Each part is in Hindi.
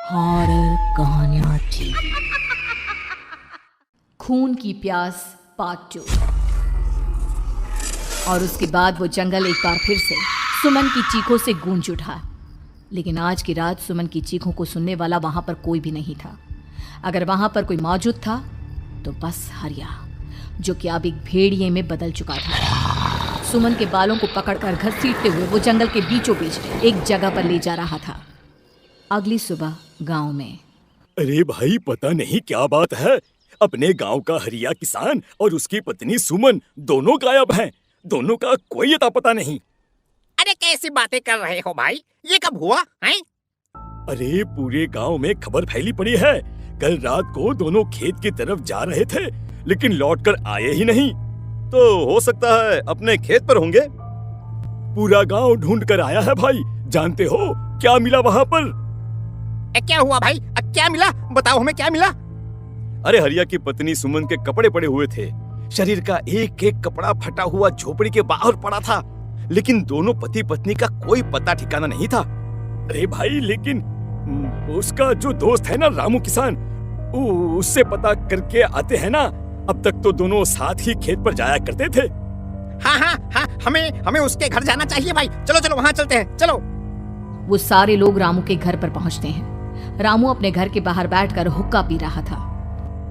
हॉरर कहानियां थी। खून की प्यास पार्ट 2। और उसके बाद वो जंगल एक बार फिर से सुमन की चीखों से गूंज उठा। लेकिन आज की रात सुमन की चीखों को सुनने वाला वहां पर कोई भी नहीं था। अगर वहां पर कोई मौजूद था तो बस हरिया, जो कि अब एक भेड़िए में बदल चुका था। सुमन के बालों को पकड़कर घसीटते हुए वो जंगल के बीचों बीच एक जगह पर ले जा रहा था। अगली सुबह गांव में। अरे भाई, पता नहीं क्या बात है, अपने गांव का हरिया किसान और उसकी पत्नी सुमन दोनों गायब हैं। दोनों का कोई अता पता नहीं। अरे कैसी बातें कर रहे हो भाई, ये कब हुआ है? अरे पूरे गांव में खबर फैली पड़ी है। कल रात को दोनों खेत की तरफ जा रहे थे, लेकिन लौटकर आए ही नहीं। तो हो सकता है अपने खेत पर होंगे। पूरा गांव ढूंढ कर आया है भाई। जानते हो क्या मिला वहाँ पर? क्या हुआ भाई? क्या मिला? बताओ हमें, क्या मिला? अरे हरिया की पत्नी सुमन के कपड़े पड़े हुए थे। शरीर का एक एक कपड़ा फटा हुआ झोपड़ी के बाहर पड़ा था, लेकिन दोनों पति पत्नी का कोई पता ठिकाना नहीं था। अरे भाई, लेकिन उसका जो दोस्त है ना रामू किसान, उससे पता करके आते हैं ना। अब तक तो दोनों साथ ही खेत पर जाया करते थे। हाँ, हमें उसके घर जाना चाहिए भाई। चलो चलो वहाँ चलते हैं, चलो। वो सारे लोग रामू के घर पर पहुंचते हैं। रामू अपने घर के बाहर बैठकर हुक्का पी रहा था।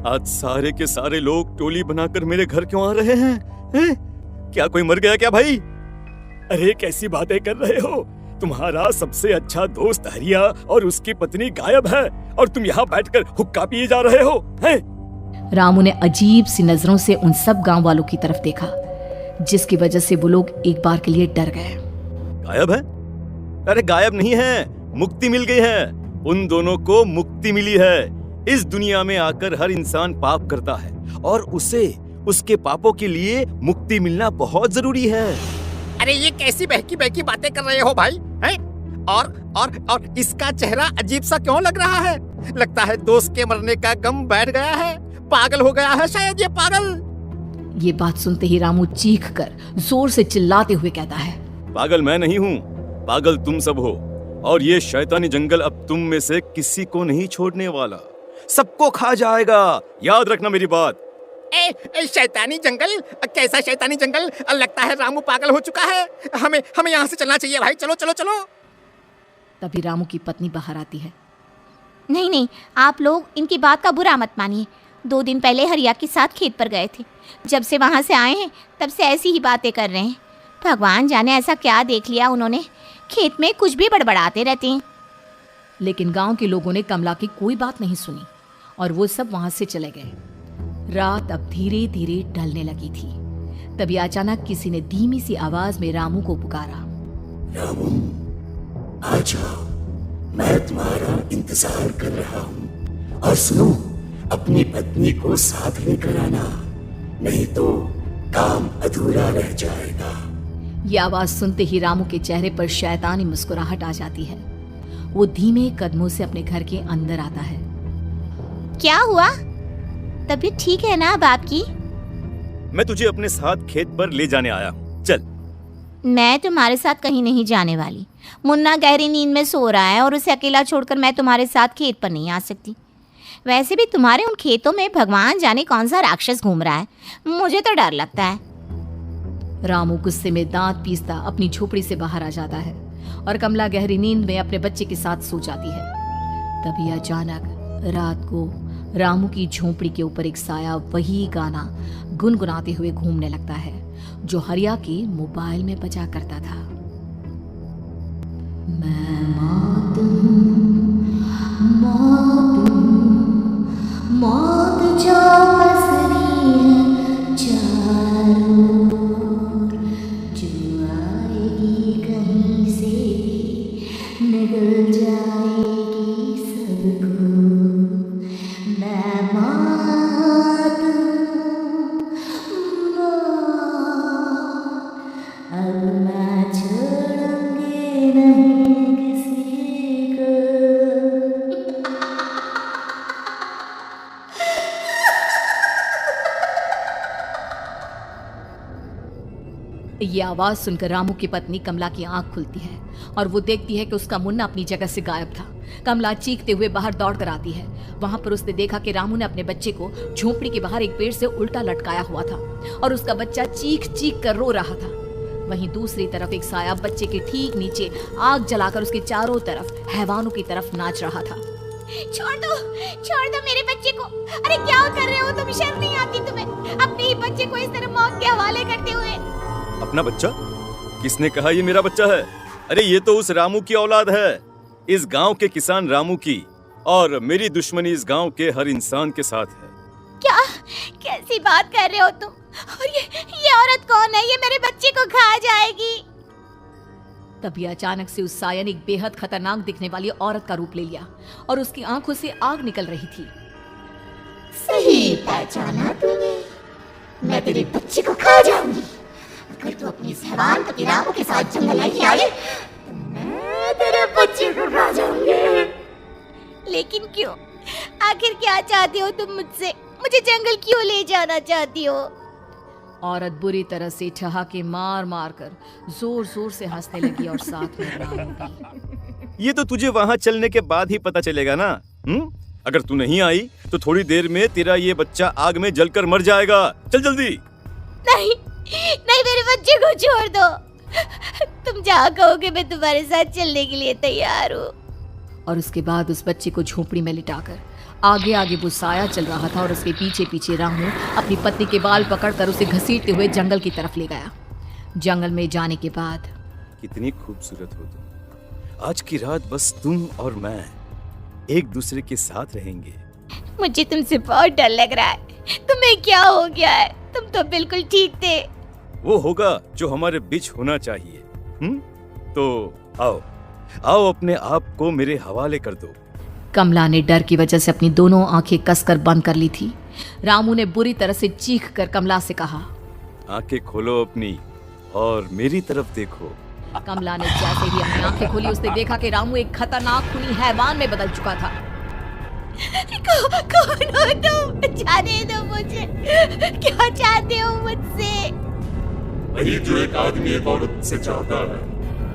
आज सारे के सारे लोग टोली बनाकर मेरे घर क्यों आ रहे हैं? क्या कोई मर गया क्या भाई? अरे कैसी बातें कर रहे हो? तुम्हारा सबसे अच्छा दोस्त हरिया और उसकी पत्नी गायब है, और तुम यहाँ बैठकर हुक्का पिए जा रहे हो हैं? रामू ने अजीब सी नजरों से उन सब गांव वालों की तरफ देखा, जिसकी वजह से वो लोग एक बार के लिए डर गए। गायब है? अरे गायब नहीं है, मुक्ति मिल गई है। उन दोनों को मुक्ति मिली है। इस दुनिया में आकर हर इंसान पाप करता है, और उसे उसके पापों के लिए मुक्ति मिलना बहुत जरूरी है। अरे ये कैसी बहकी बहकी बातें कर रहे हो भाई, हैं? और इसका चेहरा अजीब सा क्यों लग रहा है? लगता है दोस्त के मरने का गम बैठ गया है। पागल हो गया है शायद ये पागल। ये बात सुनते ही रामू चीख कर जोर से चिल्लाते हुए कहता है, पागल मैं नहीं हूँ, पागल तुम सब हो। और ये शैतानी जंगल अब तुम में से किसी को नहीं छोड़ने वाला, सबको खा जाएगा। याद रखना मेरी बात। शैतानी जंगल? कैसा शैतानी जंगल? लगता है रामू पागल हो चुका है। हमें यहाँ से चलना चाहिए भाई। चलो चलो चलो। तभी रामू की पत्नी बाहर आती है। नहीं, आप लोग इनकी बात का बुरा मत मानिए। 2 दिन पहले हरिया के साथ खेत पर गए थे। जब से वहाँ से आए हैं तब से ऐसी ही बातें कर रहे हैं। भगवान जाने ऐसा क्या देख लिया उन्होंने, खेत में कुछ भी बड़बड़ाते रहते हैं। लेकिन गांव के लोगों ने कमला की कोई बात नहीं सुनी, और वो सब वहां से चले गए। रात अब धीरे धीरे ढलने लगी थी। तभी अचानक किसी ने धीमी सी आवाज में रामू को पुकारा। रामू, आ जाओ, मैं तुम्हारा इंतजार कर रहा हूँ। और सुनो, अपनी पत्नी को साथ लेकर आना, नहीं तो काम अधूरा रह जाएगा। ये आवाज सुनते ही रामू के चेहरे पर शैतानी मुस्कुराहट आ जाती है। वो धीमे कदमों से अपने घर के अंदर आता है। क्या हुआ? तबीयत ठीक है ना अब आपकी? मैं तुझे अपने साथ खेत पर ले जाने आया हूँ, चल। मैं तुम्हारे साथ कहीं नहीं जाने वाली। मुन्ना गहरी नींद में सो रहा है, और उसे अकेला छोड़कर मैं तुम्हारे साथ खेत पर नहीं आ सकती। वैसे भी तुम्हारे उन खेतों में भगवान जाने कौन सा राक्षस घूम रहा है, मुझे तो डर लगता है। रामू गुस्से में दांत पीसता अपनी झोपड़ी से बाहर आ जाता है, और कमला गहरी नींद में अपने बच्चे के साथ सो जाती है। तभी अचानक रात को रामू की झोपड़ी के ऊपर एक साया वही गाना गुनगुनाते हुए घूमने लगता है, जो हरिया के मोबाइल में बजा करता था। मैं मौत हूँ, मौत हूँ, मौत जो पसरी है चारों ओर, जो आएगी कहीं से निगल जाएगी सबको। मैं मौत हूँ, अब मैं छोड़ूंगी नहीं किसी को। ये आवाज सुनकर रामू की पत्नी कमला की आंख खुलती है, और वो देखती है कि उसका मुन्ना अपनी जगह से गायब था। कमला चीखते हुए बाहर दौड़ कर आती है। वहां पर उसने देखा कि रामू ने अपने बच्चे को झोपड़ी के बाहर एक पेड़ से उल्टा लटकाया हुआ था और उसका बच्चा चीख चीख कर रो रहा था। वहीं दूसरी तरफ एक साया बच्चे के ठीक नीचे आग जलाकर उसके चारों तरफ हैवानों की तरफ नाच रहा था। छोड़ दो मेरे बच्चे को। अरे क्या कर रहे हो तुम? शर्म नहीं आती तुम्हें अपने ही बच्चे को इस तरह मौत के हवाले करते हुए? अपना बच्चा? किसने कहा ये मेरा बच्चा है? अरे ये तो उस रामू की औलाद है, इस गांव के किसान रामू की, और मेरी दुश्मनी इस गांव के हर इंसान के साथ है। क्या कैसी बात कर रहे हो तुम? और ये औरत कौन है? ये मेरे बच्चे को खा जाएगी। तभी अचानक से उस साया ने एक बेहद खतरनाक दिखने वाली औरत का रूप ले लिया और उसकी आंखों से आग निकल रही थी। सही पहचाना तूने, मैं तेरे बच्चे को खा जाऊंगी। अगर तू अपनी इस हैवान पति रामू के साथ जंगल नहीं आई तो मैं तेरे बच्चे को खा जाऊंगी। लेकिन क्यों? आखिर क्या चाहती हो तुम मुझसे? मुझे जंगल क्यों ले जाना चाहती हो? औरत बुरी तरह से ठहाके मार मार कर जोर जोर से हंसने लगी और साथ में रामू भी। ये तो तुझे वहाँ चलने के बाद ही पता चलेगा ना। अगर तू नहीं आई तो थोड़ी देर में तेरा ये बच्चा आग में जलकर मर जाएगा। चल जल्दी। नहीं मेरे बच्चे को छोड़ दो। तुम जहाँ कहोगे मैं तुम्हारे साथ चलने के लिए तैयार हूँ। और उसके बाद उस बच्चे को झोपड़ी में लिटाकर आगे आगे वो साया चल रहा था और उसके पीछे पीछे रामू अपनी पत्नी के बाल पकड़कर उसे घसीटते हुए जंगल की तरफ ले गया। जंगल में जाने के बाद कितनी खूबसूरत हो तुम। आज की रात बस तुम और मैं एक दूसरे के साथ रहेंगे। मुझे तुमसे बहुत डर लग रहा है। तुम्हें क्या हो गया है? तुम तो बिल्कुल ठीक थे। वो होगा जो हमारे बीच होना चाहिए। तो आओ अपने आप को मेरे हवाले कर दो। कमला ने डर की वजह से अपनी दोनों आंखें कसकर बंद कर ली थी। रामू ने बुरी तरह से चीख कर कमला से कहा, आंखें खोलो अपनी और मेरी तरफ देखो। कमला ने जैसे ही अपनी आंखें खोली उसने देखा कि रामू एक खतरनाक खूनी हैवान में बदल चुका था। कौन हो तुम? जाने दो मुझे। क्या चाहते हो मुझसे? वही जो एक आदमी एक औरत से चाहता है।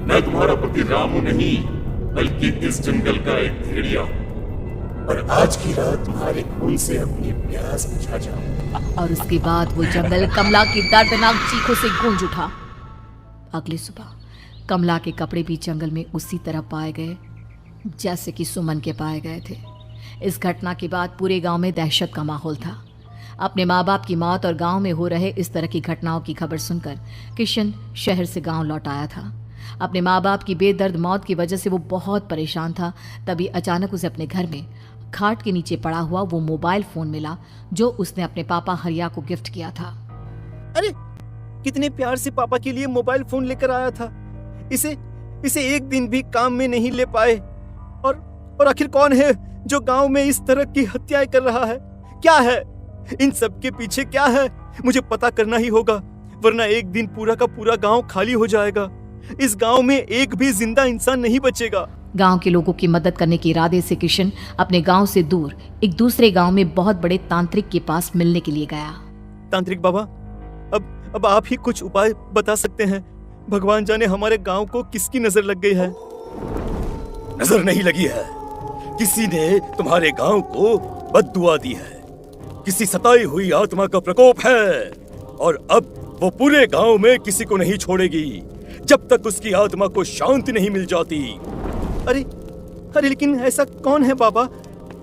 मैं तुम्हारा पति रामू नहीं बल्कि इस जंगल का एक भेड़िया हूँ, और आज की रात तुम्हारे खून से अपनी प्यास बुझा जाऊं। और उसके बाद वो जंगल कमला की दर्दनाक चीखों से गूंज उठा। अगली सुबह कमला के कपड़े भी जंगल में उसी तरह पाए गए जैसे कि सुमन के पाए गए थे। इस घटना के बाद पूरे गांव में दहशत का माहौल था। अपने माँ बाप की मौत और गांव में हो रहे इस तरह की घटनाओं की खबर सुनकर किशन शहर से गांव लौट आया था। अपने माँ बाप की बेदर्द मौत की वजह से वो बहुत परेशान था। तभी अचानक उसे अपने घर में खाट के नीचे पड़ा हुआ वो मोबाइल फोन मिला जो उसने अपने पापा हरिया को गिफ्ट किया था। अरे कितने प्यार से पापा के लिए मोबाइल फोन लेकर आया था। इसे एक दिन भी काम में नहीं ले पाए। और आखिर कौन है जो गांव में इस तरह की हत्याएं कर रहा है? क्या है इन सब के पीछे? क्या है? मुझे पता करना ही होगा, वरना एक दिन पूरा का पूरा गांव खाली हो जाएगा। इस गांव में एक भी जिंदा इंसान नहीं बचेगा। गांव के लोगों की मदद करने के इरादे से किशन अपने गांव से दूर एक दूसरे गांव में बहुत बड़े तांत्रिक के पास मिलने के लिए गया। तांत्रिक बाबा, अब आप ही कुछ उपाय बता सकते हैं। भगवान जाने हमारे गांव को किसकी नजर लग गई है। नजर नहीं लगी है, किसी ने तुम्हारे गांव को बद्दुआ दी है। किसी सताई हुई आत्मा का प्रकोप है और अब वो पूरे गांव में किसी को नहीं छोड़ेगी जब तक उसकी आत्मा को शांति नहीं मिल जाती। अरे लेकिन ऐसा कौन है बाबा?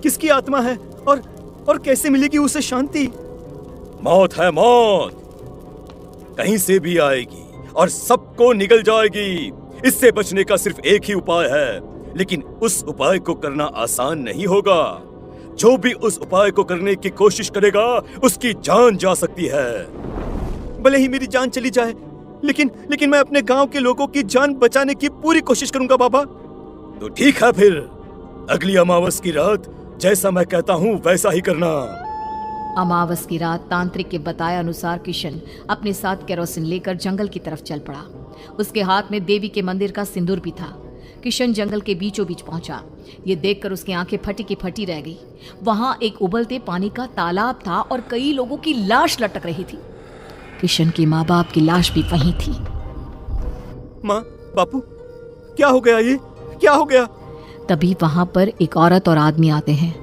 किसकी आत्मा है और कैसे मिलेगी उसे शांति? मौत है, मौत कहीं से भी आएगी और सबको निगल जाएगी। इससे बचने का सिर्फ एक ही उपाय है, लेकिन उस उपाय को करना आसान नहीं होगा। जो भी उस उपाय को करने की कोशिश करेगा उसकी जान जा सकती है। भले ही मेरी जान चली जाए, लेकिन मैं अपने गांव के लोगों की जान बचाने की पूरी कोशिश करूंगा बाबा। तो ठीक है, फिर अगली अमावस की रात जैसा मैं कहता हूँ वैसा ही करना। अमावस की रात तांत्रिक के बताए अनुसार किशन अपने साथ केरोसिन लेकर जंगल की तरफ चल पड़ा। उसके हाथ में देवी के मंदिर का सिंदूर भी था। किशन जंगल के बीचों बीच पहुंचा। ये देखकर उसकी आंखें फटी की फटी रह गई। वहां एक उबलते पानी का तालाब था और कई लोगों की लाश लटक रही थी। किशन के माँ बाप की लाश भी वहीं थी। माँ, बापू, क्या हो गया? ये क्या हो गया? तभी वहां पर एक औरत और आदमी आते हैं।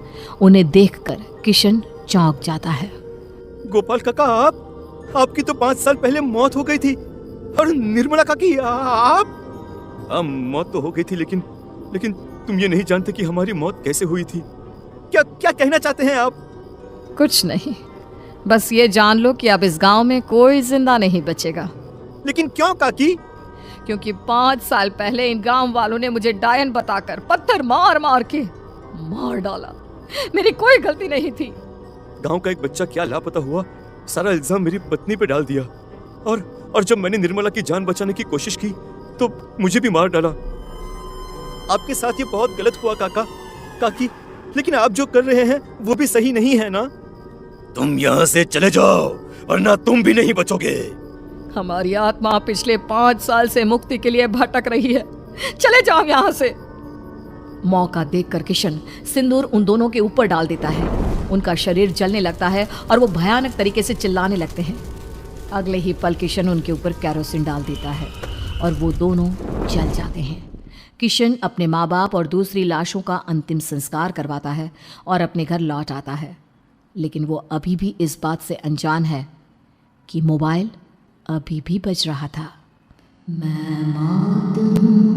उन्हें देखकर किशन चौंक जाता है। गोपाल काका, आपकी तो 5 साल पहले मौत हो गई थी। और निर्मला काकी, आप? हाँ, मौत तो हो गई थी, लेकिन तुम ये नहीं जानते कि हमारी मौत कैसे हुई थी। क्या कहना चाहते हैं आप? कुछ नहीं, बस ये जान लो कि अब इस गांव में कोई जिंदा नहीं बचेगा। लेकिन क्यों काकी? क्योंकि 5 साल पहले इन गांव वालों ने मुझे डायन बताकर पत्थर मार मार के मार डाला। मेरी कोई गलती नहीं थी। गांव का एक बच्चा क्या लापता हुआ, सारा इल्जाम मेरी पत्नी पे डाल दिया। और जब मैंने निर्मला की जान बचाने की कोशिश की तो मुझे भी मार डाला। आपके साथ ये बहुत गलत हुआ काकी, लेकिन आप जो कर रहे हैं वो भी सही नहीं है ना? तुम यहाँ से चले जाओ वरना तुम भी नहीं बचोगे। हमारी आत्मा पिछले 5 साल से मुक्ति के लिए भटक रही है। चले जाओ यहाँ से। मौका देखकर किशन सिंदूर उन दोनों के ऊपर डाल देता है। उनका शरीर जलने लगता है और वो भयानक तरीके से चिल्लाने लगते हैं। अगले ही पल किशन उनके ऊपर कैरोसिन डाल देता है और वो दोनों जल जाते हैं। किशन अपने माँ बाप और दूसरी लाशों का अंतिम संस्कार करवाता है और अपने घर लौट आता है। लेकिन वो अभी भी इस बात से अनजान है कि मोबाइल अभी भी बज रहा था। मैं मौत हूँ।